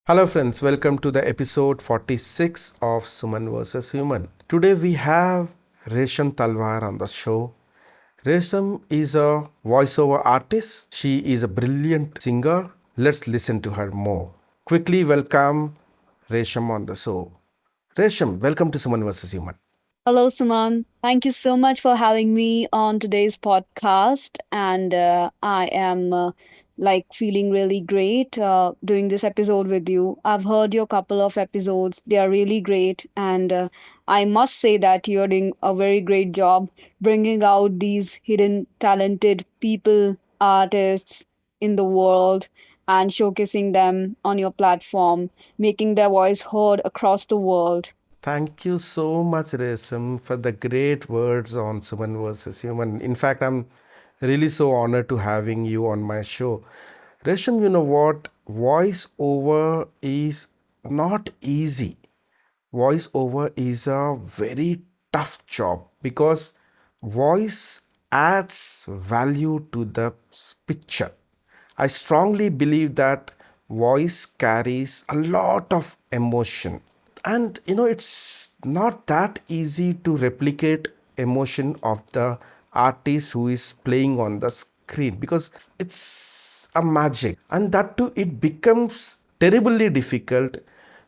Hello, friends. Welcome to the episode 46 of Suman versus Human. Today we have Resham Talwar on the show. Resham is a voiceover artist. She is a brilliant singer. Let's listen to her more. Quickly welcome Resham on the show. Resham, welcome to Suman versus Human. Hello, Suman. Thank you so much for having me on today's podcast. And I am feeling really great doing this episode with you. I've heard your couple of episodes, they are really great. And I must say that you're doing a very great job bringing out these hidden, talented people, artists in the world and showcasing them on your platform, making their voice heard across the world. Thank you so much, Resham, for the great words on Suman versus Human. In fact, I'm really so honored to having you on my show. Resham, you know what? Voiceover is not easy. Voiceover is a very tough job because voice adds value to the picture. I strongly believe that voice carries a lot of emotion, and it's not that easy to replicate emotion of the artist who is playing on the screen because it's a magic, and that too it becomes terribly difficult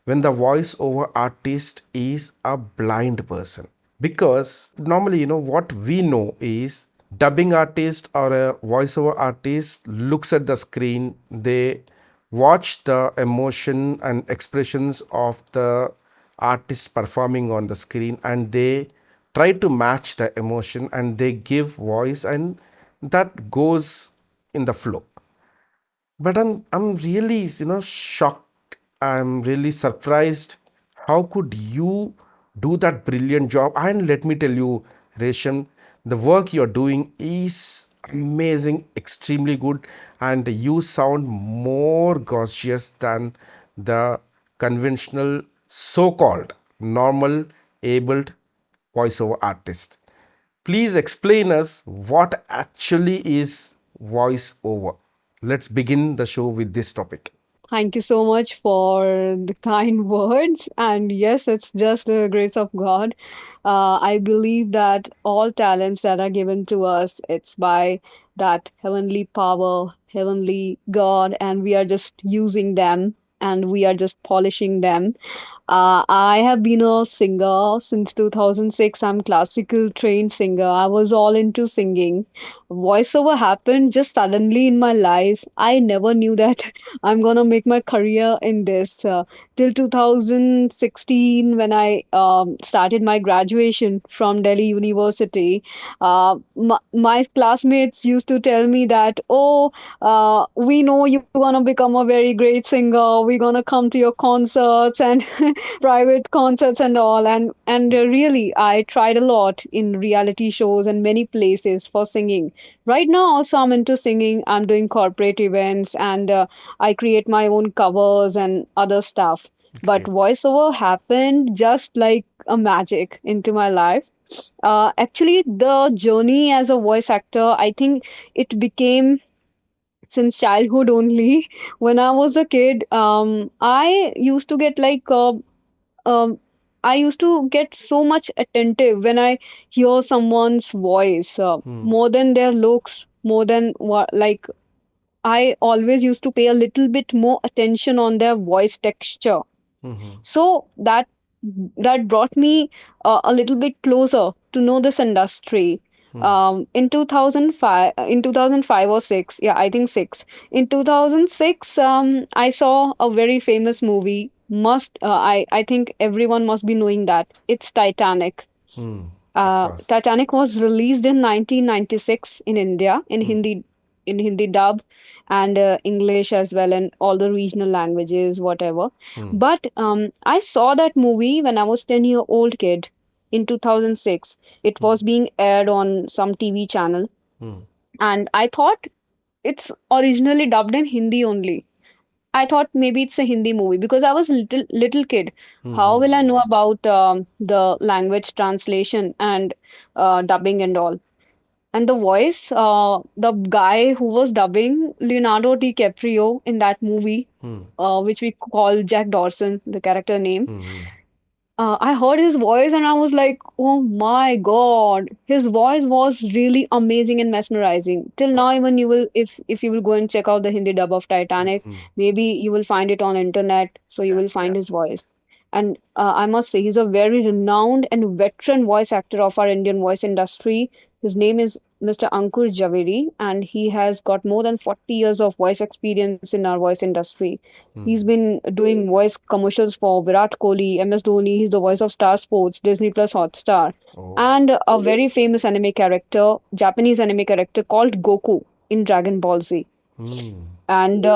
when the voiceover artist is a blind person, because normally what we know is dubbing artist or a voiceover artist looks at the screen, they watch the emotion and expressions of the artist performing on the screen, and they try to match the emotion and they give voice, and that goes in the flow. But I'm really shocked. I'm really surprised. How could you do that brilliant job? And let me tell you, Resham, the work you're doing is amazing, extremely good, and you sound more gorgeous than the conventional so-called normal abled voiceover artist. Please explain us what actually is voiceover. Let's begin the show with this topic. Thank you so much for the kind words. And yes, it's just the grace of God. I believe that all talents that are given to us, it's by that heavenly power, heavenly God, and we are just using them and we are just polishing them. I have been a singer since 2006. I'm classical trained singer. I was all into singing. Voiceover happened just suddenly in my life. I never knew that I'm gonna make my career in this. Till 2016, when I started my graduation from Delhi University, my classmates used to tell me that, oh, we know you're gonna become a very great singer. We're gonna come to your concerts and private concerts and all. And really, I tried a lot in reality shows and many places for singing. Right now, also I'm into singing. I'm doing corporate events and I create my own covers and other stuff. But Great. voiceover happened just like a magic into my life. Actually, the journey as a voice actor, I think it became since childhood only. When I was a kid, I used to get um, I used to get so much attentive when I hear someone's voice, more than their looks, more than what like I always used to pay a little bit more attention on their voice texture. So that brought me a little bit closer to know this industry. In 2005, in 2005 or 6, yeah, I think 6. In 2006, I saw a very famous movie. I think everyone must be knowing that. It's Titanic. Of course. Titanic was released in 1996 in India in Hindi dub and English as well and all the regional languages whatever. But I saw that movie when I was 10-year-old kid in 2006. It was being aired on some TV channel and I thought it's originally dubbed in Hindi only. I thought maybe it's a Hindi movie because I was little kid. How will I know about the language translation and dubbing and all? And the voice, the guy who was dubbing Leonardo DiCaprio in that movie, Hmm. which we call Jack Dawson, the character name. Hmm. I heard his voice and I was like, oh my God, his voice was really amazing and mesmerizing. Till now, even you will, if you will go and check out the Hindi dub of Titanic, maybe you will find it on internet, so you Yeah. will Yeah. find his voice. And I must say, he's a very renowned and veteran voice actor of our Indian voice industry. His name is Mr. Ankur Javeri, and he has got more than 40 years of voice experience in our voice industry. He's been doing voice commercials for Virat Kohli, MS Dhoni. He's the voice of Star Sports, Disney Plus Hotstar, Oh. and a very famous anime character, Japanese anime character called Goku in Dragon Ball Z. Hmm. And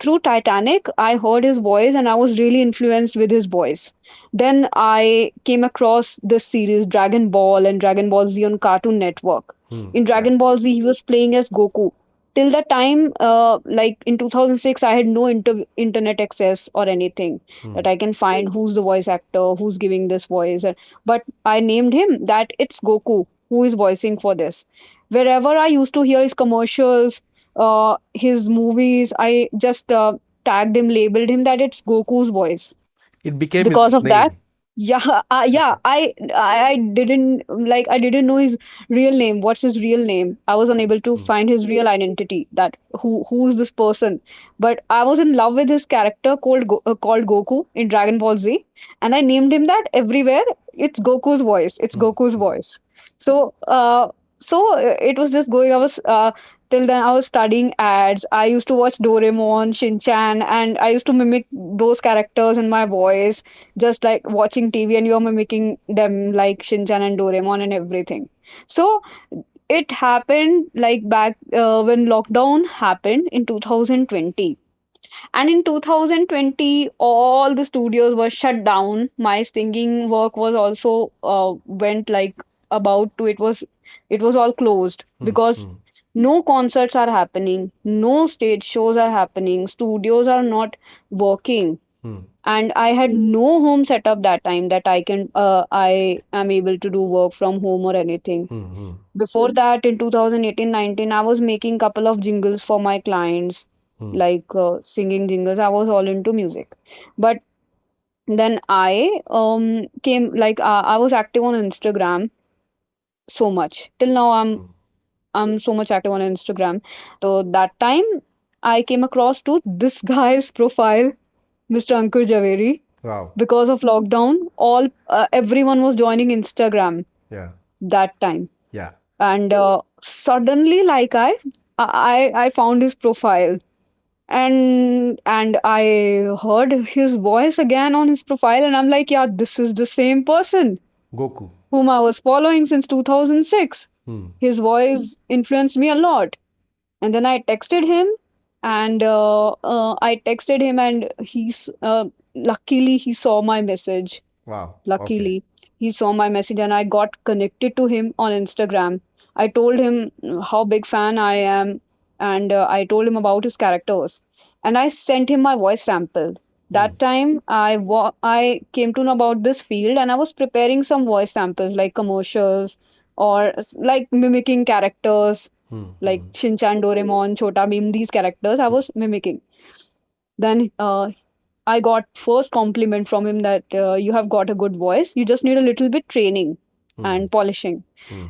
through Titanic, I heard his voice and I was really influenced with his voice. Then I came across this series, Dragon Ball and Dragon Ball Z on Cartoon Network. Hmm. In Yeah. Dragon Ball Z, he was playing as Goku. Till the time, like in 2006, I had no internet access or anything that I can find who's the voice actor, who's giving this voice. But I named him that it's Goku who is voicing for this. Wherever I used to hear his commercials, his movies, I just tagged him, labeled him that it's Goku's voice. It became Because his of that, name. yeah, I didn't like I didn't know his real name. What's his real name? I was unable to find his real identity. That who's this person? But I was in love with his character called Goku in Dragon Ball Z, and I named him that everywhere. It's Goku's voice. It's Goku's voice. So it was just going. I was till then I was studying ads. I used to watch Doraemon, Shinchan, and I used to mimic those characters in my voice, just like watching TV and you're mimicking them like Shinchan and Doraemon and everything. So it happened like back when lockdown happened in 2020. And in 2020, all the studios were shut down. My singing work was also went like about to it was all closed because no concerts are happening, no stage shows are happening, studios are not working, and I had no home setup that time that I am able to do work from home or anything. Before that, in 2018-19, I was making couple of jingles for my clients, like singing jingles. I was all into music, but then I came like I was active on Instagram so much. Till now, I'm so much active on Instagram. So that time, I came across to this guy's profile, Mr. Ankur Javeri. Wow. Because of lockdown, all everyone was joining Instagram Yeah. that time, Yeah. and suddenly, like I found his profile, and I heard his voice again on his profile, and I'm like, yeah, this is the same person Goku. whom I was following since 2006. His voice influenced me a lot. And then I texted him, and luckily he saw my message. Wow. Okay. Luckily, he saw my message, and I got connected to him on Instagram. I told him how big fan I am, and I told him about his characters, and I sent him my voice sample. That time, I came to know about this field, and I was preparing some voice samples like commercials or like mimicking characters like Shinchan, Doraemon, Chota Bheem. These characters I was mimicking. Then I got first compliment from him that you have got a good voice. You just need a little bit training and polishing.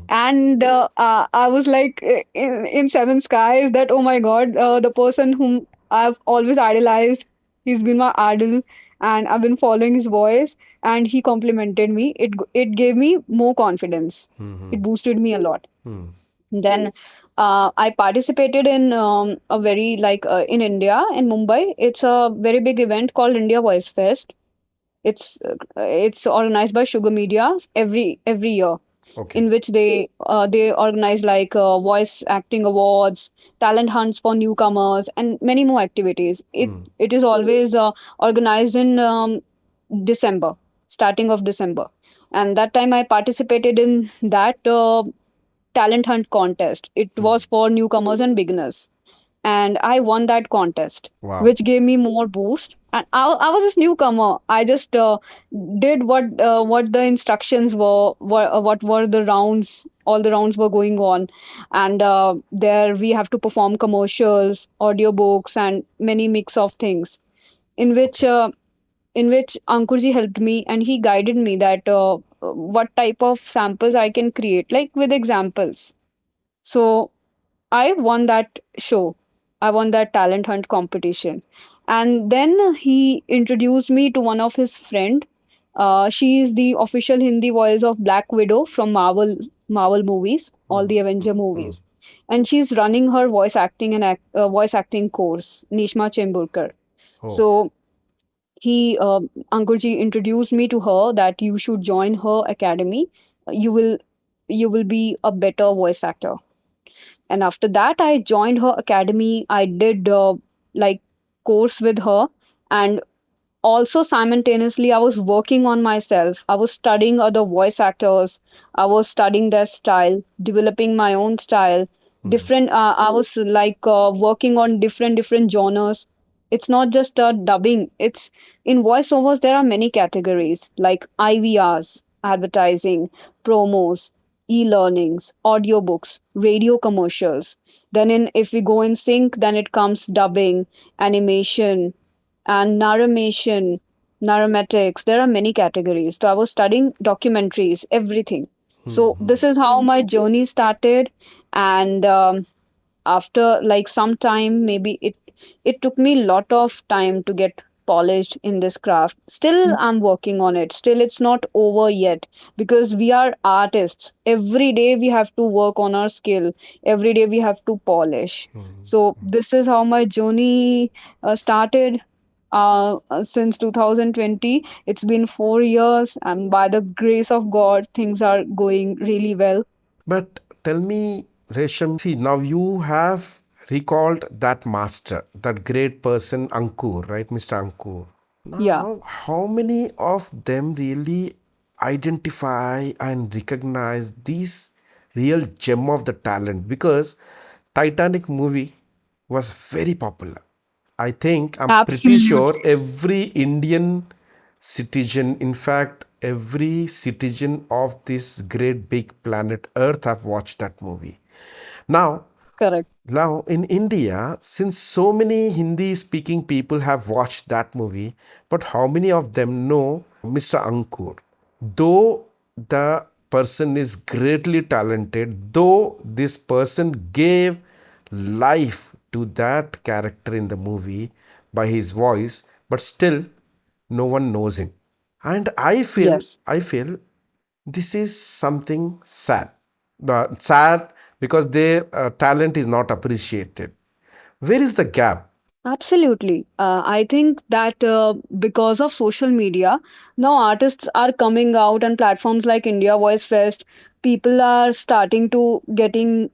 And I was like in seven skies that oh my god, the person whom I've always idolized, he's been my idol, and I've been following his voice, and he complimented me. It gave me more confidence. It boosted me a lot. Then I participated in a very like in India in Mumbai. It's a very big event called India Voice Fest. It's organized by Sugar Media every year, Okay. in which they organize like voice acting awards, talent hunts for newcomers, and many more activities. It is always organized in December, starting of December, and that time I participated in that talent hunt contest. It was for newcomers and beginners. and I won that contest, Wow. which gave me more boost. And I was this newcomer. I just did what the instructions were, what were the rounds. All the rounds were going on, and there we have to perform commercials, audiobooks, and many mix of things. In which Okay. in which Ankurji helped me and he guided me that what type of samples I can create, like with examples. So I won that show. I won that talent hunt competition. And then he introduced me to one of his friend. She is the official Hindi voice of Black Widow from Marvel movies, all the Avenger movies. And she's running her voice acting course, Nishma Chemburkar. Oh. So he Ankurji introduced me to her that you should join her academy. You will you will be a better voice actor. And after that, I joined her academy. I did like course with her, and also simultaneously I was working on myself. I was studying other voice actors. I was studying their style, developing my own style. Different. I was like working on different genres. It's not just dubbing. It's in voiceovers. There are many categories like IVRs, advertising, promos, e-learnings, audiobooks, radio commercials. Then in if we go in sync, then it comes dubbing, animation, and narration, narratics. There are many categories. So I was studying documentaries, everything. So this is how my journey started, and after like some time, maybe it took me a lot of time to get polished in this craft. Still, I'm working on it. Still, it's not over yet because we are artists. Every day we have to work on our skill. Every day we have to polish. So this is how my journey started since 2020. It's been 4 years, and by the grace of God, things are going really well. But tell me, Resham, see, now you have recalled that master, that great person, Ankur, right? Mr. Ankur. Yeah, Now, how many of them really identify and recognize these real gem of the talent? Because Titanic movie was very popular. I'm pretty sure absolutely every Indian citizen, in fact, every citizen of this great big planet Earth have watched that movie. Now, correct. now, in India, since so many Hindi speaking people have watched that movie, but how many of them know Mr. Ankur? Though the person is greatly talented, though this person gave life to that character in the movie by his voice, but still no one knows him. And Yes. I feel this is something sad. Sad because their talent is not appreciated. Where is the gap? Absolutely. I think that because of social media, now artists are coming out on platforms like India Voice Fest. People are starting to getting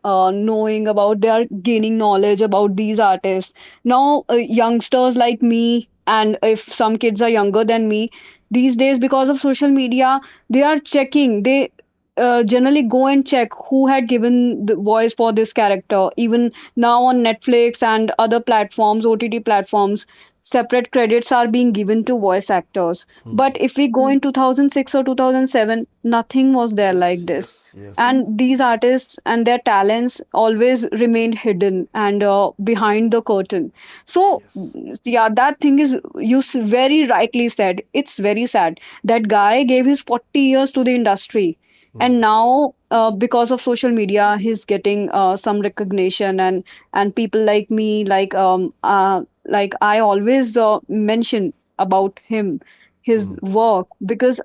knowing about, they are gaining knowledge about these artists now. Youngsters like me, and if some kids are younger than me these days, because of social media, they are checking, they generally go and check who had given the voice for this character. Even now on Netflix and other platforms, OTT platforms, separate credits are being given to voice actors. But if we go in 2006 or 2007, nothing was there Yes, like this, yes, yes, and these artists and their talents always remained hidden and behind the curtain. So yes. yeah, that thing is, very rightly said, it's very sad. That guy gave his 40 years to the industry, and now because of social media he's getting some recognition, and people like me, like I always mention about him, his work, because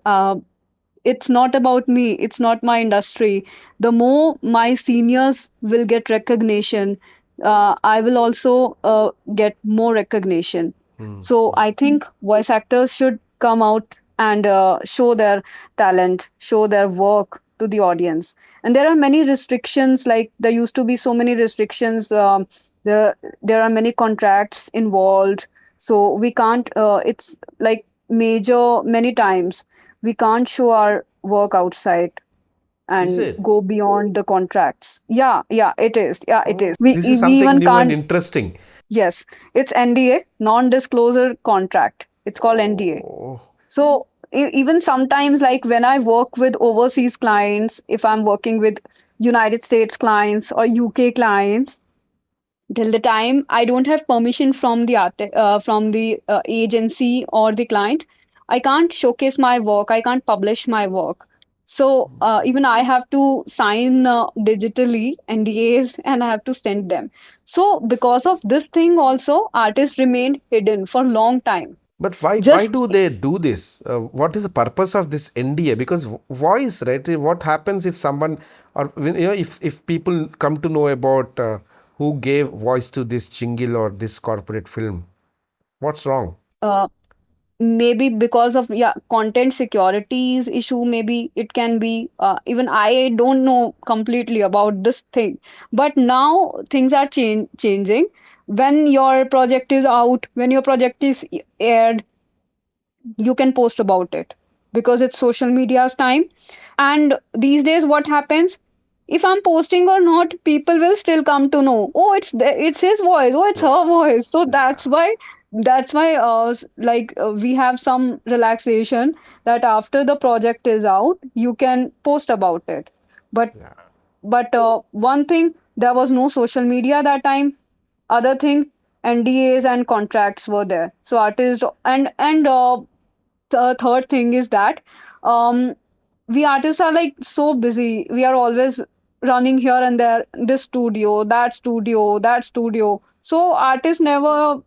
it's not about me, it's not my industry. The more my seniors will get recognition, I will also get more recognition. So I think voice actors should come out and show their talent, show their work to the audience. And there are many restrictions, like there used to be so many restrictions. There are many contracts involved, so we can't it's like major many times we can't show our work outside. Is and it? go beyond the contracts. Yeah, yeah, it is. Yeah, it Oh, is. We this is we something even new and can't. interesting. Yes, it's NDA, non-disclosure contract. It's called NDA. Oh, So even sometimes, like when I work with overseas clients, if I'm working with United States clients or UK clients, till the time I don't have permission from the agency or the client, I can't showcase my work. I can't publish my work. So even I have to sign digitally NDAs and I have to send them. So because of this thing, also artists remained hidden for long time. but why Just do they do this? What is the purpose of this NDA? Because voice, right? What happens if someone, or if people come to know about who gave voice to this jingle or this corporate film? What's wrong? uh, maybe because of, yeah, content securities issue, maybe it can be. Even I don't know completely about this thing, but now things are changing. When your project is out, when your project is aired, you can post about it because it's social media's time. And these days what happens, if I'm posting or not, people will still come to know, oh, it's his voice, oh, it's Yeah, her voice. So yeah, that's why we have some relaxation that after the project is out you can post about it. but yeah. but one thing, there was no social media that time. Other thing, NDAs and contracts were there, so artists. And the third thing is that um we artists are like so busy. We are always running here and there, this studio, that studio, that studio. So artists never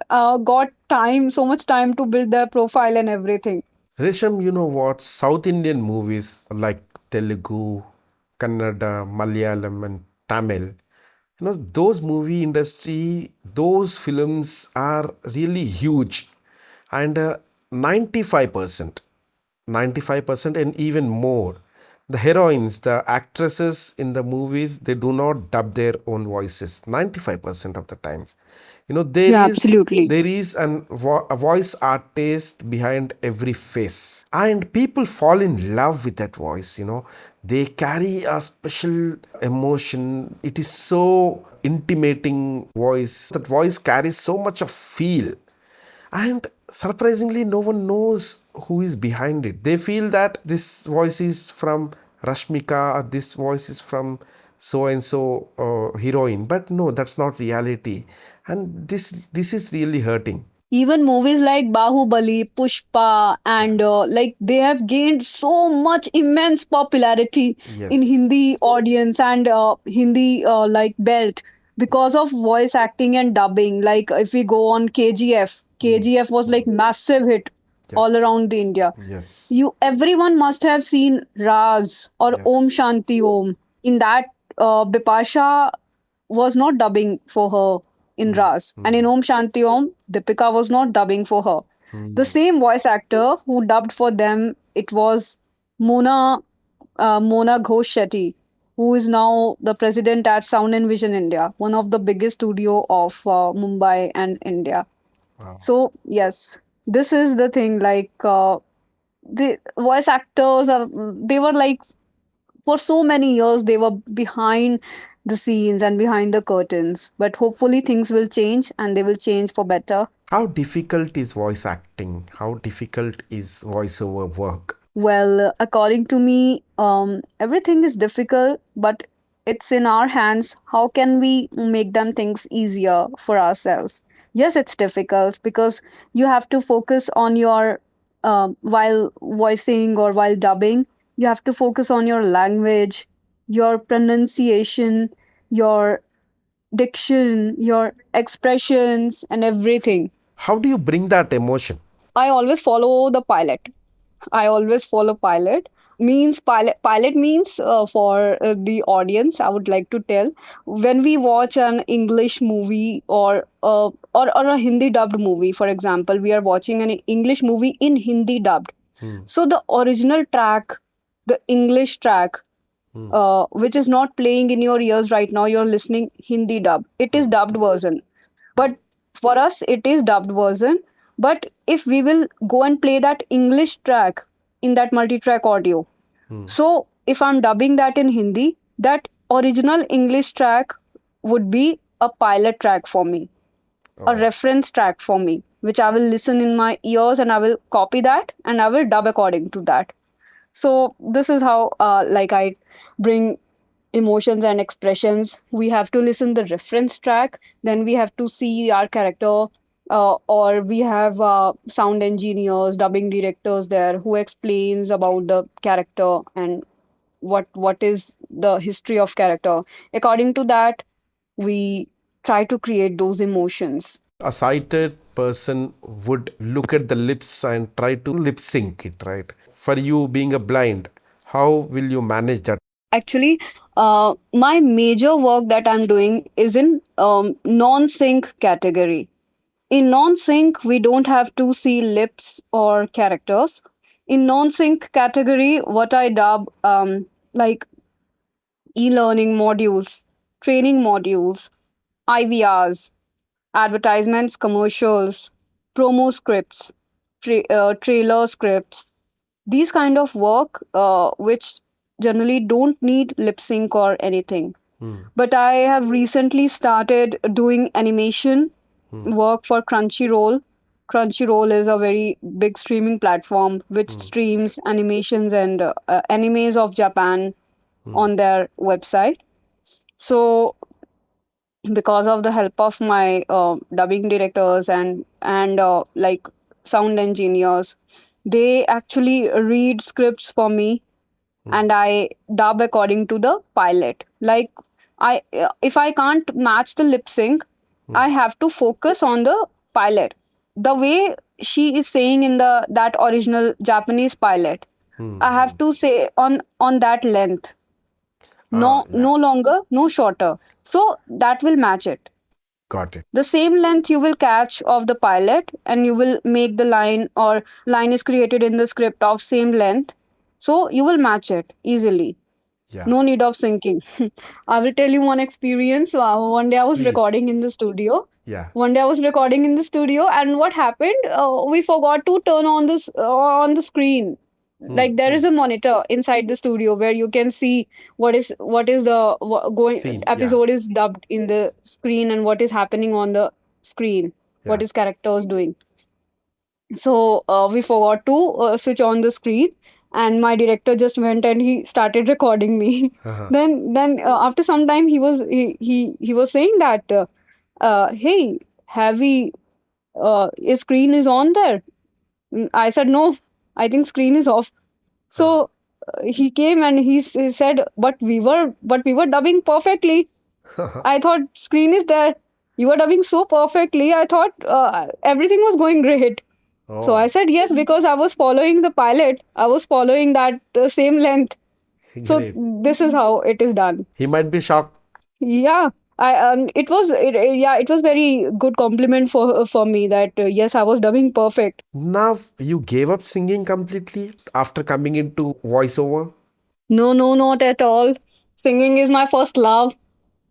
got time, so much time to build their profile and everything. Risham, you know what? South Indian movies like Telugu, Kannada, Malayalam, and Tamil, those movie industry, those films are really huge. And 95%, 95% and even more, the heroines, the actresses in the movies, they do not dub their own voices 95% of the times. there Yeah, is absolutely. there is a voice artist behind every face, and people fall in love with that voice. They carry a special emotion. It is so intimating voice. That voice carries so much of feel, and surprisingly no one knows who is behind it. They feel that this voice is from Rashmika, or this voice is from so and so heroine, but no, that's not reality. And this is really hurting. Even movies like Bahubali, Pushpa, Yeah. and they have gained so much immense popularity in Yes. Hindi audience and Hindi belt because of Yes. voice acting and dubbing. Like if we go on KGF, KGF was like massive hit all Yes. around the India. Yes. Everyone must have seen Raz or Om Yes. Shanti Om. In that, Bipasha was not dubbing for her in Ras. And in Om Shanti Om, Deepika was not dubbing for her. The same voice actor who dubbed for them, it was Mona Mona Ghosh Shetty, who is now the president at Sound and Vision India, one of the biggest studio of Mumbai and India. Wow. So yes, this is the thing. The voice actors are, they were like, for so many years they were behind the scenes and behind the curtains, but hopefully things will change and they will change for better. How difficult is voice acting? How difficult is voiceover work? Well, according to me, everything is difficult, but it's in our hands. How can we make them things easier for ourselves? Yes, it's difficult because you have to focus on your, while voicing or while dubbing, you have to focus on your language, your pronunciation, your diction, your expressions, and everything. How do you bring that emotion? I always follow the pilot. I always follow pilot. Means pilot means for the audience. I would like to tell, when we watch an English movie or a Hindi dubbed movie, for example, we are watching an English movie in Hindi dubbed. So the original track, the English track, which is not playing in your ears right now, you're listening Hindi dub. It is dubbed version, but for us it is dubbed version. But if we will go and play that English track in that multi-track audio, so if I'm dubbing that in Hindi, that original English track would be a pilot track for me, a Oh, reference track for me, which I will listen in my ears and I will copy that and I will dub according to that. So this is how like I bring emotions and expressions. We have to listen the reference track, then we have to see our character, or we have sound engineers, dubbing directors there who explains about the character and what is the history of character. According to that, we try to create those emotions. a sighted person would look at the lips and try to lip sync it, right? For you being a blind, how will you manage that? Actually, my major work that I'm doing is in non-sync category. In non-sync, we don't have to see lips or characters. In non-sync category, what I dub like e-learning modules, training modules, IVRs, advertisements, commercials, promo scripts, trailer scripts. These kind of work, which generally don't need lip sync or anything. But I have recently started doing animation work for Crunchyroll. Crunchyroll is a very big streaming platform which streams animations and animes of Japan on their website. So, because of the help of my dubbing directors and like sound engineers, they actually read scripts for me and I dub according to the pilot. Like if I can't match the lip sync, I have to focus on the pilot. The way she is saying in the that original Japanese pilot, I have to say on that length, Ah, no yeah, no longer, no shorter. So that will match it. got it. The same length you will catch of the pilot, and you will make the line, or line is created in the script of same length, so you will match it easily. Yeah, No need of syncing. I will tell you one experience. One day I was please. recording in the studio. Yeah. One day I was recording in the studio, and what happened? We forgot to turn on the screen. Like there is a monitor inside the studio where you can see what is the going Scene. Yeah, episode is dubbed in the screen and what is happening on the screen. What yeah. is characters doing? So we forgot to switch on the screen, and my director just went and he started recording me. Then after some time he was saying that hey, have we is screen is on there? I said no, I think screen is off. So he came and he said, but we were dubbing perfectly. I thought screen is there. You were dubbing so perfectly. I thought everything was going great. So I Oh, said yes because I was following the pilot. I was following that same length. So great. this is how it is done. He might be shocked. Yeah, I yeah, it was very good compliment for me that yes, I was dubbing perfect. Now you gave up singing completely after coming into voiceover. No, no, not at all. Singing is my first love.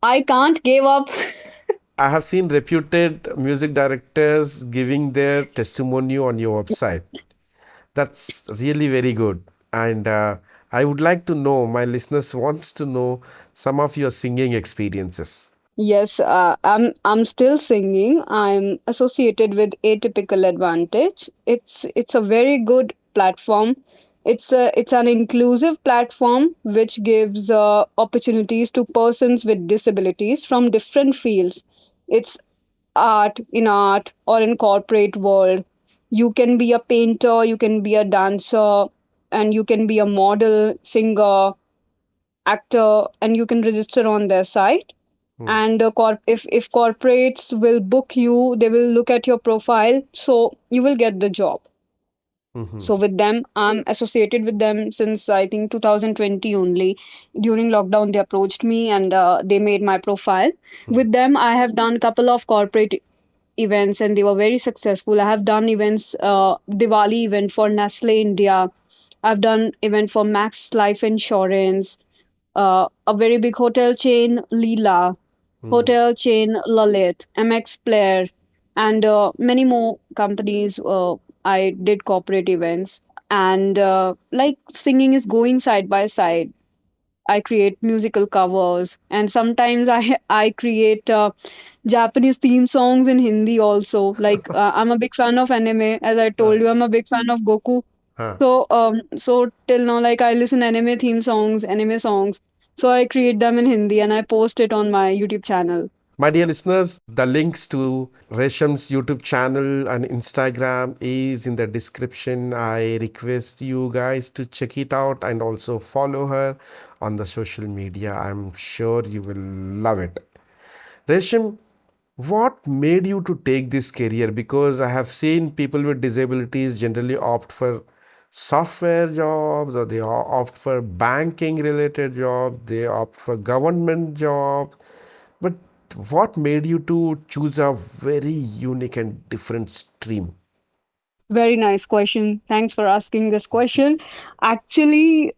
I can't give up. I have seen reputed music directors giving their testimony on your website. That's really very good. And I would like to know, my listeners wants to know some of your singing experiences. Yes, I'm still singing. I'm associated with Atypical Advantage. It's a very good platform. It's an inclusive platform which gives opportunities to persons with disabilities from different fields. It's art or in corporate world. You can be a painter, you can be a dancer, and you can be a model, singer, actor, and you can register on their site. And if corporates will book you, they will look at your profile, so you will get the job. So with them, I'm associated with them since I think 2020 only. During lockdown, they approached me and they made my profile. With them, I have done couple of corporate events and they were very successful. I have done events, Diwali event for Nestle India. I've done event for Max Life Insurance, a very big hotel chain, Leela, hotel chain, Lalit, MX Player, and many more companies. I did corporate events, and like singing is going side by side. I create musical covers, and sometimes I create Japanese theme songs in Hindi also. Like I'm a big fan of anime, as I Uh, told you, I'm a big fan of Goku. huh. So till now, like I listen anime theme songs, anime songs. So I create them in Hindi and I post it on my YouTube channel. My dear listeners, the links to Resham's YouTube channel and Instagram is in the description. I request you guys to check it out and also follow her on the social media. I'm sure you will love it. Resham, what made you to take this career? Because I have seen people with disabilities generally opt for software jobs, or they opt for banking related jobs, they opt for government jobs. But what made you to choose a very unique and different stream? Very nice question. Thanks for asking this question. Actually,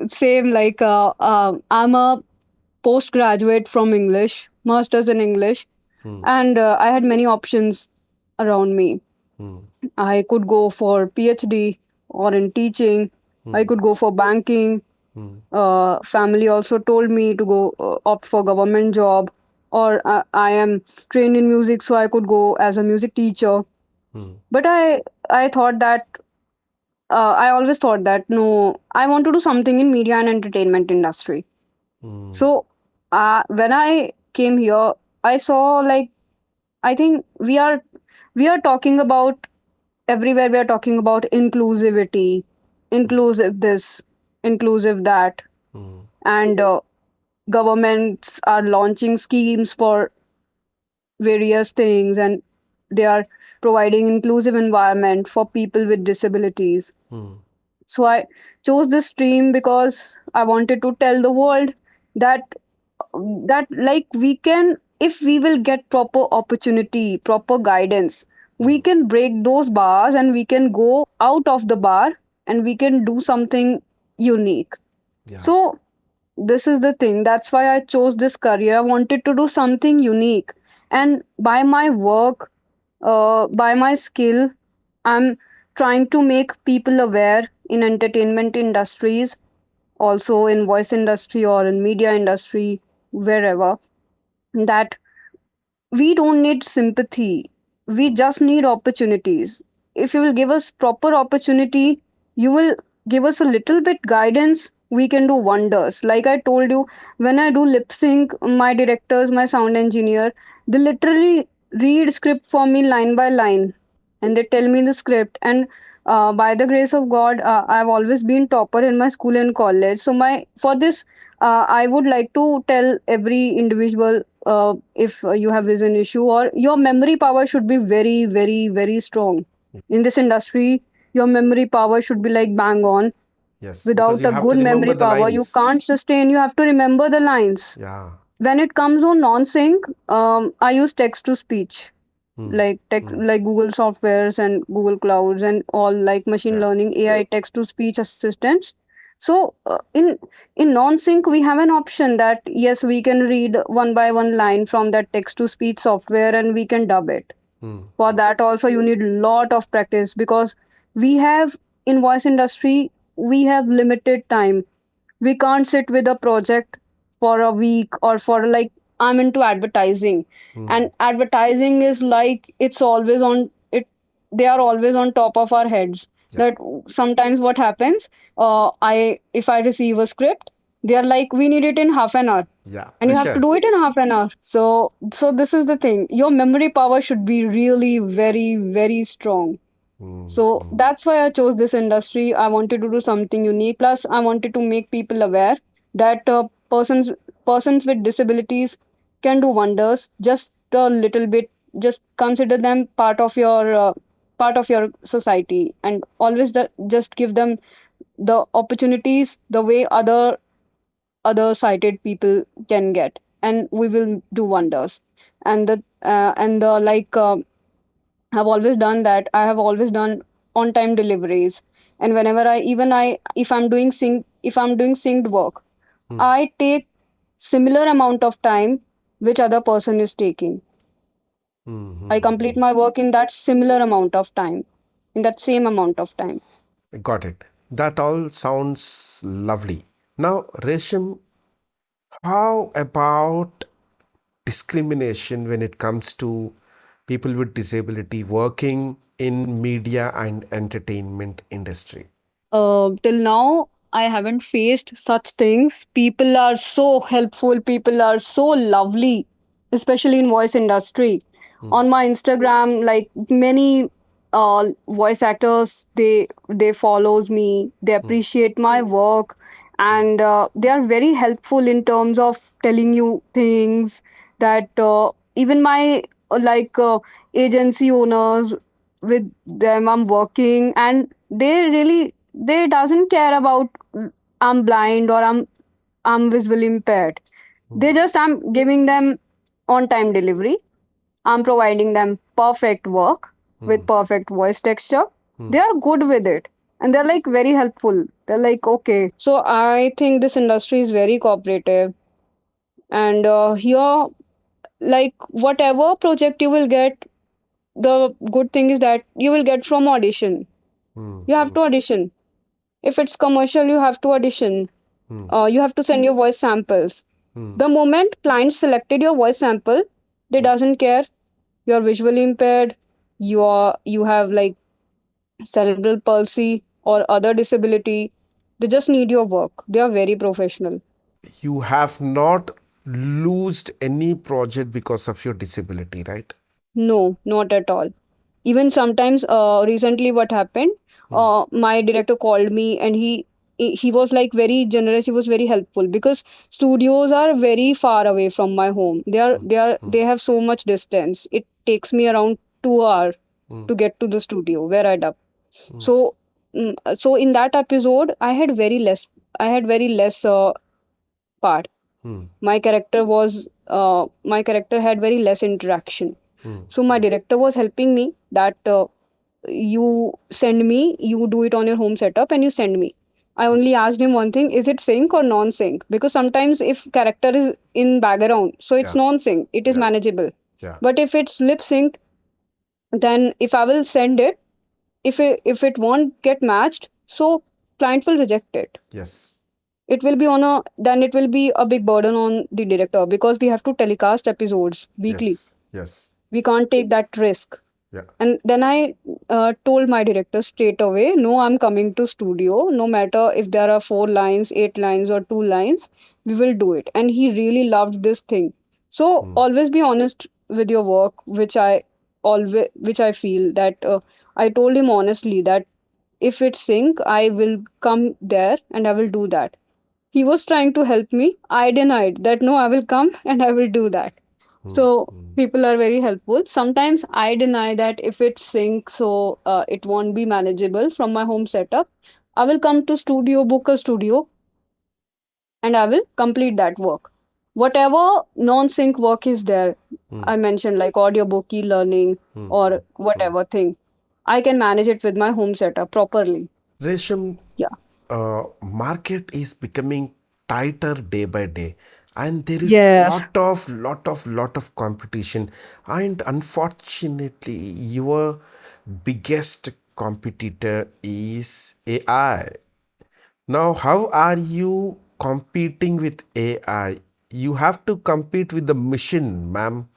same like I'm a postgraduate from English, master's in English, Hmm, and I had many options around me. hmm, I could go for PhD or in teaching. I hmm, could go for banking. hmm, Family also told me to go opt for government job, or I am trained in music, so I could go as a music teacher. hmm, But I thought that I always thought that no, I want to do something in media and entertainment industry. hmm, So when I came here, I saw like I think we are talking about everywhere. We are talking about inclusivity, inclusive this, inclusive that, hmm, and governments are launching schemes for various things, and they are providing inclusive environment for people with disabilities. hmm, So I chose this stream because I wanted to tell the world that like we can, if we will get proper opportunity, proper guidance, we hmm. can break those bars and we can go out of the bar and we can do something unique. Yeah. So this is the thing. That's why I chose this career. I wanted to do something unique. And by my work, by my skill, I'm trying to make people aware in entertainment industries, also in voice industry or in media industry, wherever, that we don't need sympathy. We just need opportunities. If you will give us proper opportunity, you will give us a little bit guidance, we can do wonders. Like I told you, when I do lip sync, my directors, my sound engineer, they literally read script for me line by line, and they tell me the script. And by the grace of God, I've always been topper in my school and college. So my for this, I would like to tell every individual, if you have vision issue or your memory power should be very, very, very strong. In this industry, your memory power should be like bang on. Yes, because Without you a have to good remember memory the power, you lines. can't sustain. You have to remember the lines. Yeah. When it comes on non-sync, I use text to speech, Hmm, like tech, hmm. like Google softwares and Google Clouds and all, like machine Yeah. learning AI text to speech assistants. So in non-sync we have an option that yes, we can read one by one line from that text to speech software and we can dub it. Hmm, For that also you need lot of practice, because we have, in voice industry, we have limited time. We can't sit with a project for a week or for like, I'm into advertising, hmm. and advertising is like it's always on it, they are always on top of our heads. Yeah. That sometimes what happens, I if I receive a script, they are like, we need it in half an hour, Yeah. and you have to Pressure. do it in half an hour. So this is the thing, your memory power should be really very, very strong. Hmm, So hmm, that's why I chose this industry. I wanted to do something unique. Plus, I wanted to make people aware that persons with disabilities can do wonders. Just a little bit. Just consider them part of your society, and always just give them the opportunities the way other sighted people can get, and we will do wonders. And the like. I've always done that. I have always done on time deliveries. And whenever if I'm doing synced work, hmm, I take similar amount of time which other person is taking. hmm, I hmm, complete my work in that similar amount of time, in that same amount of time. hmm. Got it. That all sounds lovely. Now, Resham, how about discrimination when it comes to people with disability working in media and entertainment industry? Till now I haven't faced such things. People are so helpful, people are so lovely, especially in voice industry. Hmm, On my Instagram, like many voice actors, they follows me, they hmm, appreciate my work, hmm, and they are very helpful in terms of telling you things that even my agency owners, with them I'm working, and they doesn't care about I'm blind or I'm visually impaired. hmm, They just I'm giving them on time delivery. I'm providing them perfect work hmm, with perfect voice texture. hmm, They are good with it, and they're like very helpful. They're like okay. So I think this industry is very cooperative, and here, like whatever project you will get, the good thing is that you will get from audition. hmm, You have hmm, to audition. If it's commercial, you have to audition. hmm, You have to send your voice samples. hmm, The moment client selected your voice sample, they hmm. doesn't care. You're visually impaired. You have like cerebral palsy or other disability. They just need your work. They are very professional. You have not lost any project because of your disability, right? No, not at all. Even sometimes, recently, what happened? Hmm, My director called me, and he was like very generous. He was very helpful because studios are very far away from my home. hmm, They have so much distance. It takes me around 2 hours hmm, to get to the studio where I dub. hmm, So, so in that episode, I had very less part. hmm, My character had very less interaction. hmm, So my director was helping me that you do it on your home setup and you send me. I hmm. only asked him one thing: is it sync or non-sync? Because sometimes if character is in background, so it's Yeah, non-sync, it is yeah, manageable. yeah, But if it's lip synced, then if I will send it, if it won't get matched, so client will reject it. yes, It will be on a then it will be a big burden on the director because we have to telecast episodes weekly. yes, yes, We can't take that risk. yeah. And then I told my director straight away, no, I'm coming to studio. No matter if there are 4 lines, 8 lines, or 2 lines, we will do it. And he really loved this thing. So Hmm, always be honest with your work, which I feel that I told him honestly that if it's sync, I will come there and I will do that. He was trying to help me. I denied that no, I will come and I will do that. hmm, So hmm, people are very helpful. Sometimes I deny that if it's sync, so it won't be manageable from my home setup. I will come to studio, book a studio, and I will complete that work. Whatever non-sync work is there, hmm, I mentioned like audiobook, e-learning, hmm, hmm, or hmm. whatever thing, I can manage it with my home setup properly. Resham, Yeah. market is becoming tighter day by day, and there is Yes. lot of competition, and unfortunately your biggest competitor is AI. Now, how are you competing with AI? You have to compete with the machine, ma'am.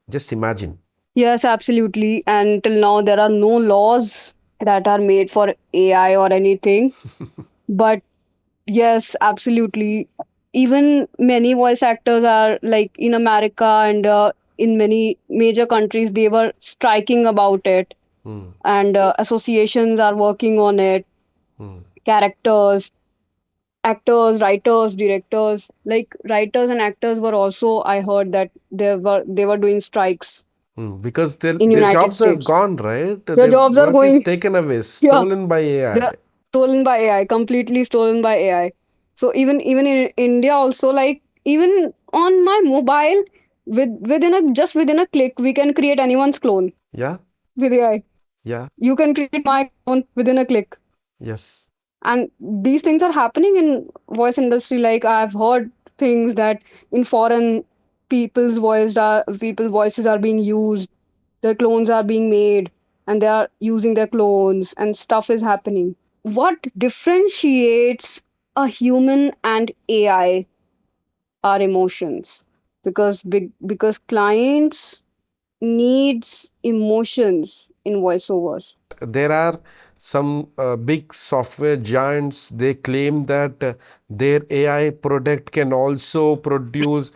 Just imagine. Yes, absolutely. And till now, there are no laws that are made for AI or anything. But yes, absolutely. Even many voice actors are like in America and in many major countries, they were striking about it. Hmm, And associations are working on it. hmm, Characters, actors, writers, directors, like writers and actors were also, I heard that they were doing strikes hmm. Because in their United jobs are States. gone, right? Their Their jobs are work is going, taken away, yeah, stolen by they're AI. stolen by AI, completely stolen by AI. So even in India also, like even on my mobile, within a click, we can create anyone's clone Yeah, with AI. yeah, You can create my clone within a click. yes. And these things are happening in voice industry. Like I've heard things that in foreign people's voices are being used, their clones are being made, and they are using their clones and stuff is happening. What differentiates a human and AI are emotions, because clients needs emotions in voiceovers. There are some big software giants, they claim that their AI product can also produce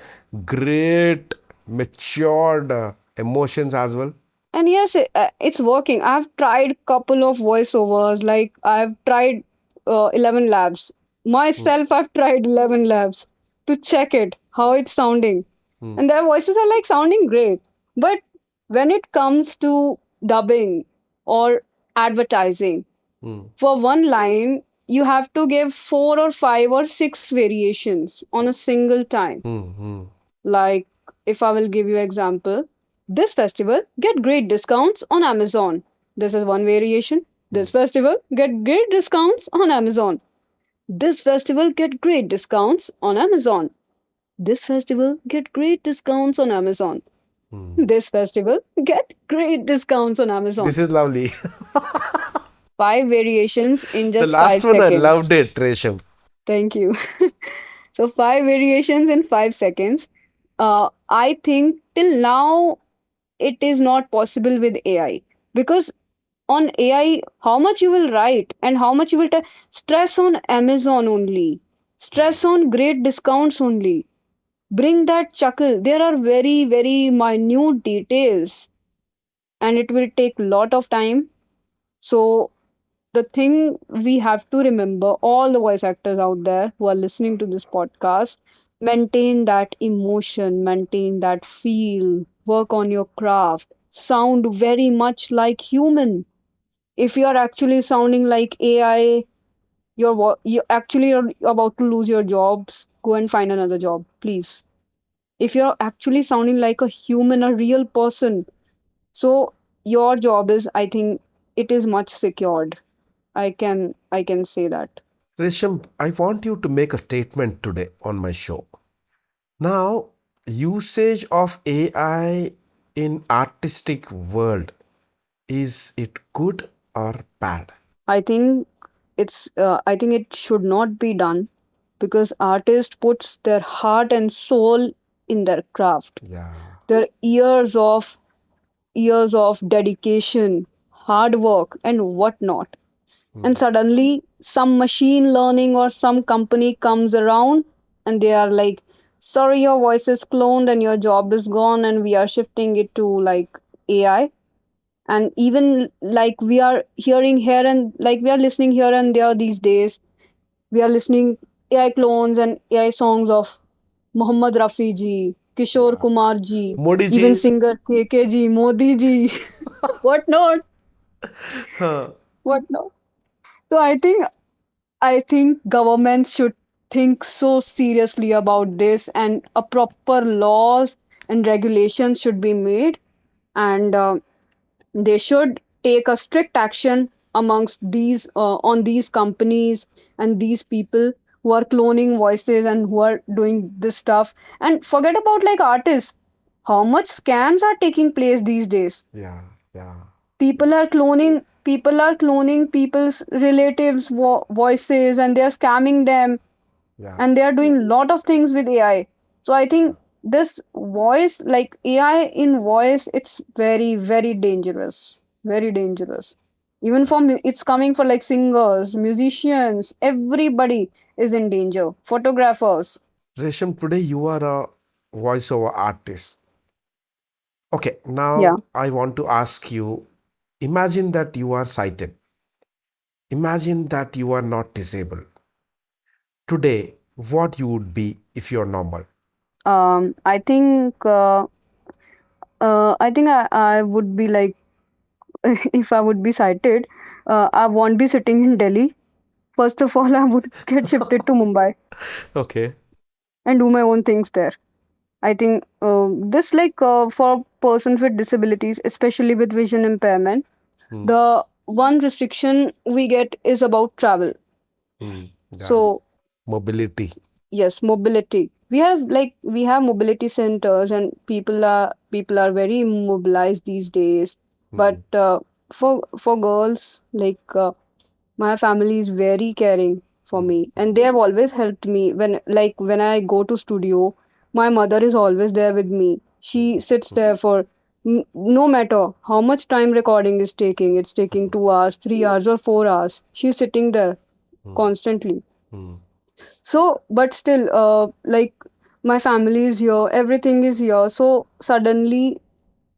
great matured emotions as well. And yes, it's working. I've tried couple of voiceovers. Like I've tried 11 labs. Hmm. Myself, I've tried 11 labs to check it, how it's sounding. Hmm. And their voices are like sounding great. But when it comes to dubbing or advertising, Hmm. for one line, you have to give four or five or six variations on a single time. Hmm. Hmm. Like, if I will give you example, this festival get great discounts on Amazon. This is one variation. Hmm. This festival get great discounts on Amazon. This festival get great discounts on Amazon. This festival get great discounts on Amazon. Hmm. This festival get great discounts on Amazon. This is lovely. Five variations in The just last five one I seconds. loved it, Resham. Thank you. So five variations in 5 seconds. I think till now it is not possible with AI, because on AI, how much you will write and how much you will stress on Amazon only, stress on great discounts only. Bring that chuckle. There are very, very minute details, and it will take lot of time. So the thing we have to remember, all the voice actors out there who are listening to this podcast, maintain that emotion, maintain that feel, work on your craft, sound very much like human. If you are actually sounding like AI, you actually are about to lose your jobs. Go and find another job, please. If you're actually sounding like a human, a real person, so your job is, I think, it is much secured. I can say that. Resham, I want you to make a statement today on my show. Now, usage of AI in artistic world, is it good or bad? I think I think it should not be done, because artist puts their heart and soul in their craft. Yeah. Their years of dedication, hard work, and whatnot. And Hmm. suddenly some machine learning or some company comes around and they are like, sorry, your voice is cloned and your job is gone, and we are shifting it to like AI. And even like we are hearing here and like we are listening here and there these days, we are listening AI clones and AI songs of Muhammad Rafi ji, Kishore Yeah. Kumar ji, Modi even ji. singer KK ji, Modi ji, whatnot, Huh. whatnot. So I think governments should think so seriously about this, and a proper laws and regulations should be made, and they should take a strict action amongst these on these companies and these people who are cloning voices and who are doing this stuff. And forget about like artists. How much scams are taking place these days? Yeah. Yeah. People are cloning people's relatives voices, and they're scamming them, Yeah. and they are doing a lot of things with AI. So I Yeah. think this voice, like AI in voice, it's very, very dangerous. Very dangerous. Even for it's coming for like singers, musicians, everybody is in danger. Photographers. Resham, today you are a voiceover artist. Okay, Yeah. now I want to ask you, imagine that you are sighted. Imagine that you are not disabled. Today, what you would be if you're normal? I think I would be like, if I would be sighted, I won't be sitting in Delhi. First of all, I would get shifted to Mumbai Okay. and do my own things there. I think this like for persons with disabilities, especially with vision impairment, Hmm. the one restriction we get is about travel. Hmm. Yeah. So Mobility. yes, mobility. We have mobility centers, and people are very mobilized these days. Hmm. But for girls, like my family is very caring. for me, and they have always helped me when I go to studio. My mother is always there with me. She sits there for no matter how much time recording is taking. It's taking 2 hours, 3 hours, or 4 hours. She's sitting there constantly. So, but still, my family is here, everything is here. So suddenly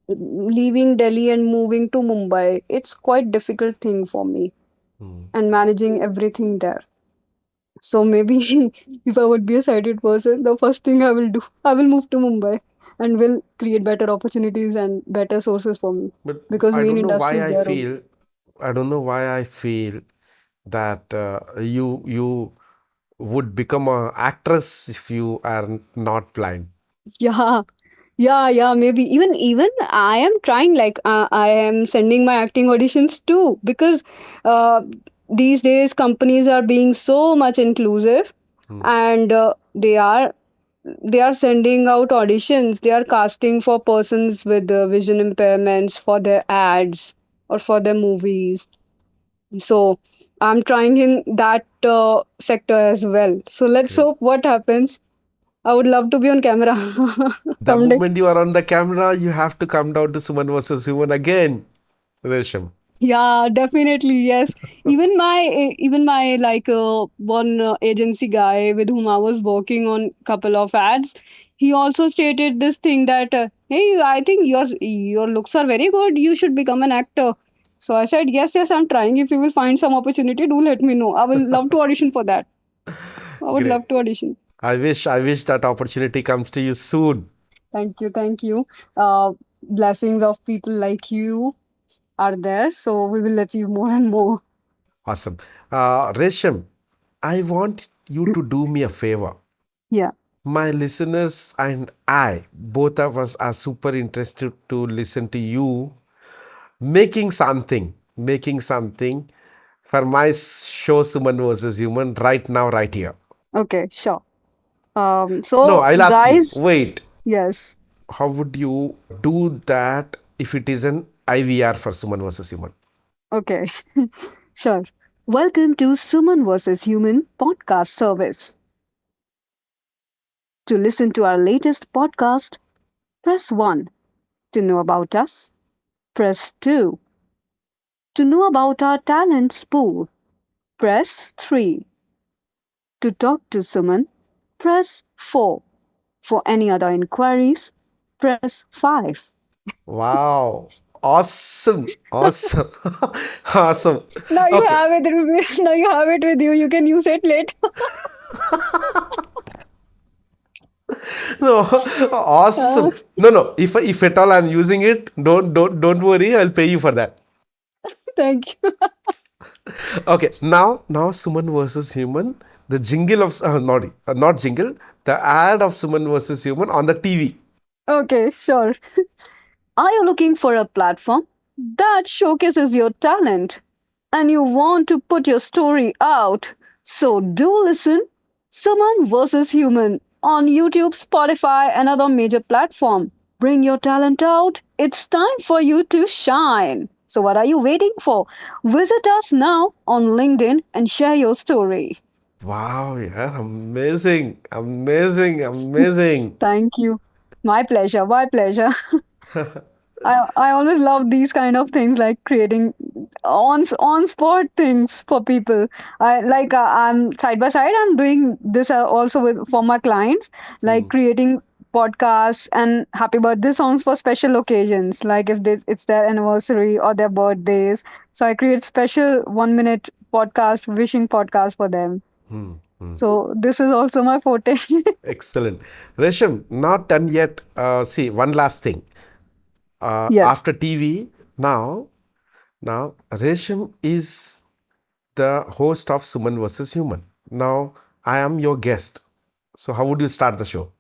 leaving Delhi and moving to Mumbai, it's quite difficult thing for me and managing everything there. So maybe if I would be a sighted person, the first thing I will do, I will move to Mumbai and will create better opportunities and better sources for me But because I main don't know industry why is I there only. feel, I don't know why I feel that you would become a actress if you are not blind. Yeah, yeah, maybe even I am trying I am sending my acting auditions too because uh, these days companies are being so much inclusive and they are sending out auditions. They are casting for persons with vision impairments for their ads or for their movies. So I'm trying in that sector as well. So let's Great. hope what happens. I would love to be on camera The someday. moment you are on the camera, you have to come down to Suman versus Human again, Resham. Yeah, definitely. Yes. Even my one agency guy with whom I was working on couple of ads, he also stated this thing that hey, I think your looks are very good. You should become an actor. So I said yes, yes, I'm trying. If you will find some opportunity, do let me know. I will love to audition for that. I would Great. love to audition. I wish that opportunity comes to you soon. Thank you, thank you. Blessings of people like you are there, so we will achieve more and more. Awesome. Resham, I want you to do me a favor. Yeah. My listeners and I, both of us, are super interested to listen to you making something for my show Suman versus Human right now, right here. Okay, sure. No, So I'll ask you. guys, Wait, yes. how would you do that if it is an IVR for Suman versus Human? Okay, sure. Welcome to Suman versus Human podcast service. To listen to our latest podcast, press 1. To know about us, press 2. To know about our talent pool, press 3. To talk to Suman, press 4. For any other inquiries, press 5. Wow. Awesome. Awesome. Awesome. Now you Okay. have it with now you have it with you. You can use it later. No, Uh, awesome. No, no. If at all I'm using it, don't worry. I'll pay you for that. thank you. Okay. Now Suman versus Human. The jingle of not jingle. The ad of Suman versus Human on the TV. Okay, sure. Are you looking for a platform that showcases your talent and you want to put your story out? So do listen Someone versus Human on YouTube, Spotify, and other major platform. Bring your talent out. It's time for you to shine. So what are you waiting for? Visit us now on LinkedIn and share your story. Wow. Yeah. Amazing. Amazing. Amazing. Thank you. My pleasure. My pleasure. I always love these kind of things like creating on spot things for people. I'm side by side. I'm doing this also with for my clients, like creating podcasts and happy birthday songs for special occasions, like if it's their anniversary or their birthdays. So I create special 1 minute podcast, wishing podcast for them. So this is also my forte. Excellent. Resham, not done yet. See, one last thing. Yes. After TV, now Resham is the host of Suman versus Human. Now I am your guest. So how would you start the show?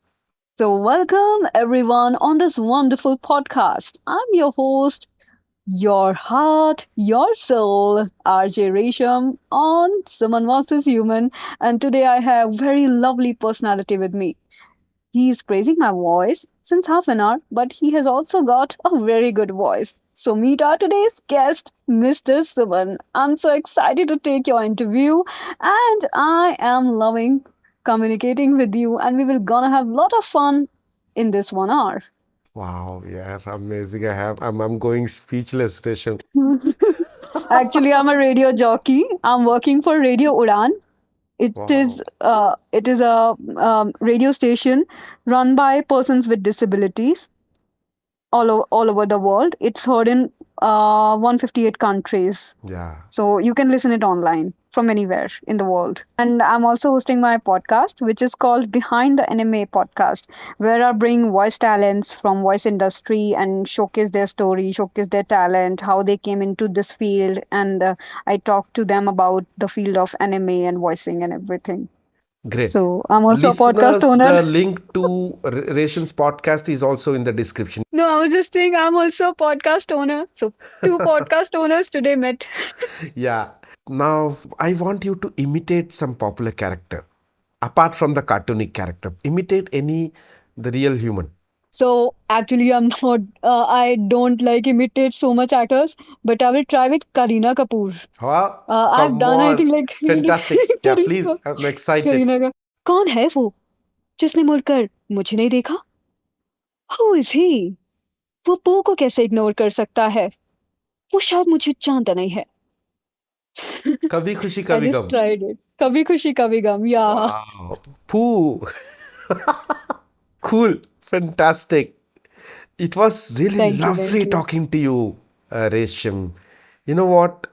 So welcome everyone on this wonderful podcast. I'm your host, your heart, your soul, RJ Resham on Someone vs. Human. And today I have very lovely personality with me. He is praising my voice, since half an hour, but he has also got a very good voice. So meet our today's guest, Mr. Suman. I'm so excited to take your interview, and I am loving communicating with you, and we will gonna have a lot of fun in this 1 hour. Wow, yeah, amazing. I'm going speechless, Resham. Actually, I'm a radio jockey. I'm working for Radio Udan. Wow. It is a radio station run by persons with disabilities all over the world. It's heard in 158 countries. Yeah. So you can listen it online from anywhere in the world. And I'm also hosting my podcast, which is called Behind the Anime Podcast, where I bring voice talents from voice industry and showcase their story, showcase their talent, how they came into this field, and I talk to them about the field of anime and voicing and everything. Great. So I'm also a podcast Listeners, owner. the link to Resham's podcast is also in the description. No, I was just saying I'm also a podcast owner. So two podcast owners today met. Yeah. Now, I want you to imitate some popular character. Apart from the cartoonic character, imitate any the real human. So actually, I'm not. I don't like imitate so much actors, but I will try with Kareena Kapoor. Wow, I've come done, I on. think, like Fantastic. Yeah, Kareena please. I'm excited. Kareena का कौन है वो जिसने मुड़कर मुझे नहीं देखा? Who is he? वो पो को कैसे इग्नोर कर सकता है? वो शायद मुझे जानता नहीं है. Kabhi Khushi I Kabhi just Gum. tried it. कभी खुशी कभी गम. Yeah. Wow. Pooh. Cool. Fantastic. It was really Thank you. Thank lovely you. talking to you, Resham. You know what?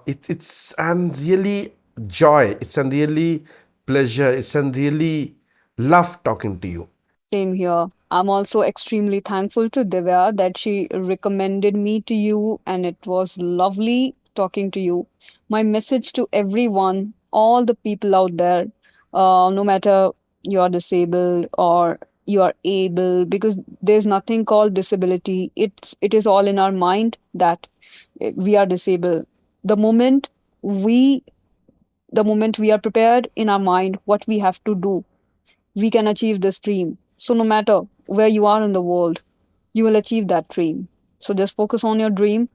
It's an really joy. It's a really pleasure. It's a really love talking to you. Same here. I'm also extremely thankful to Divya that she recommended me to you, and it was lovely talking to you. My message to everyone, all the people out there, no matter you are disabled or you are able, because there's nothing called disability. It is all in our mind that we are disabled. The moment we the moment we are prepared in our mind what we have to do, we can achieve this dream. So, no matter where you are in the world, you will achieve that dream. So, just focus on your dream,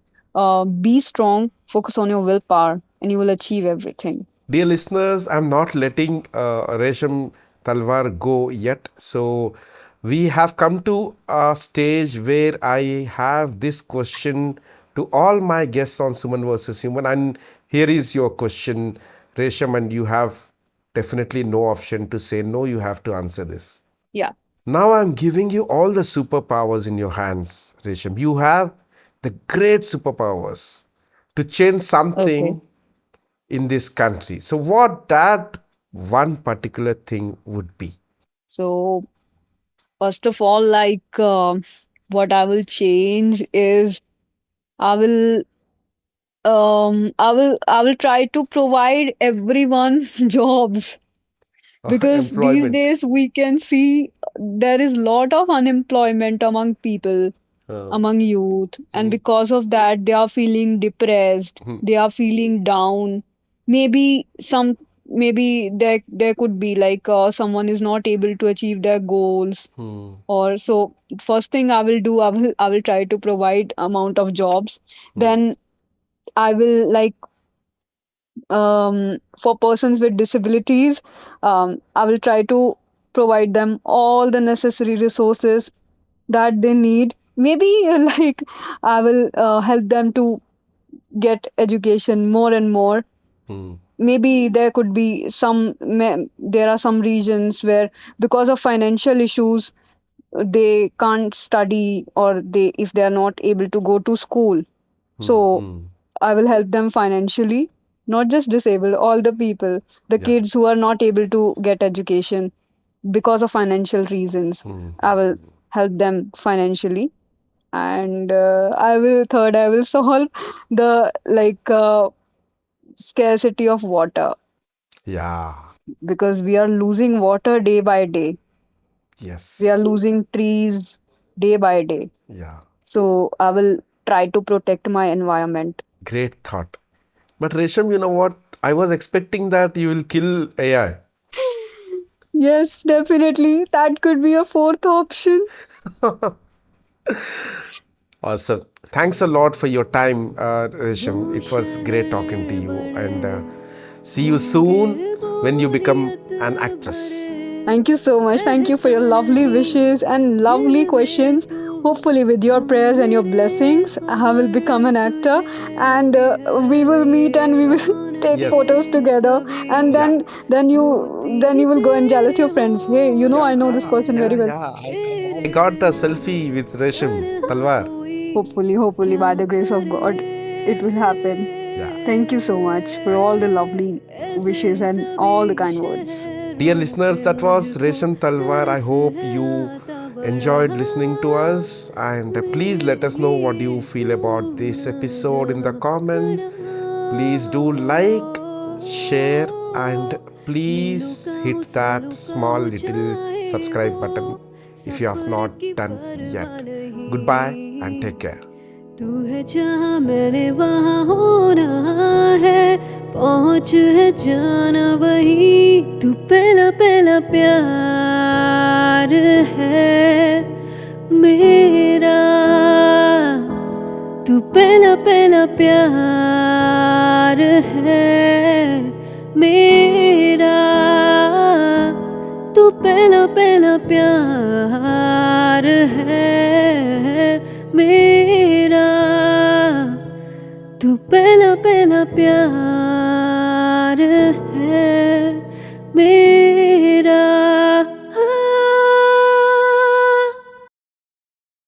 be strong, focus on your willpower, and you will achieve everything. Dear listeners, I'm not letting Resham Talwar go yet. So, we have come to a stage where I have this question to all my guests on Suman versus Human. And here is your question, Resham, and you have definitely no option to say no, you have to answer this. Yeah. Now I'm giving you all the superpowers in your hands, Resham. You have the great superpowers to change Okay. something in this country. So, what that one particular thing would be? So, first of all, what I will change is I will I will try to provide everyone jobs, because these Employment. days we can see there is lot of unemployment among people, Uh, among youth, and hmm, because of that they are feeling depressed, hmm, they are feeling down. Maybe there could be like someone is not able to achieve their goals, hmm, or so. First thing I will do, I will try to provide amount of jobs. hmm, Then I will for persons with disabilities, I will try to provide them all the necessary resources that they need. Maybe I will help them to get education more and more. hmm, Maybe there are some regions where, because of financial issues, they can't study, or they if they are not able to go to school. hmm, So hmm. I will help them financially, not just disabled, all the people, the Yeah. kids who are not able to get education because of financial reasons. Hmm, I will help them financially. And I will solve the scarcity of water, yeah. because we are losing water day by day. We are Yes. losing trees day by day. Yeah. So I will try to protect my environment. Great thought. But Resham, you know what? I was expecting that you will kill AI. Yes, definitely. That could be a fourth option. Awesome. Thanks a lot for your time, Risham. It was great talking to you, and see you soon when you become an actress. Thank you so much. Thank you for your lovely wishes and lovely questions. Hopefully, with your prayers and your blessings, I will become an actor, and we will meet and we will take Yes. photos together. And Yeah. then you will go and jealous your friends. Hey, I know this person very Yeah. well. Yeah. I got a selfie with Resham Talwar. Hopefully, by the grace of God, it will happen. Yeah. Thank you so much for Thank all the you. lovely wishes and all the kind words. Dear listeners, that was Resham Talwar. I hope you enjoyed listening to us, and please let us know what you feel about this episode in the comments. Please do like, share, and please hit that small little subscribe button if you have not done yet. Goodbye and take care. तू है जहाँ मैंने वहाँ होना है, पहुँच है जाना वही, तू पहला पहला प्यार है मेरा, तू पहला पहला प्यार है मेरा, तू पहला पहला प्यार है मेरा, तू पहला पहला प्यार है मेरा।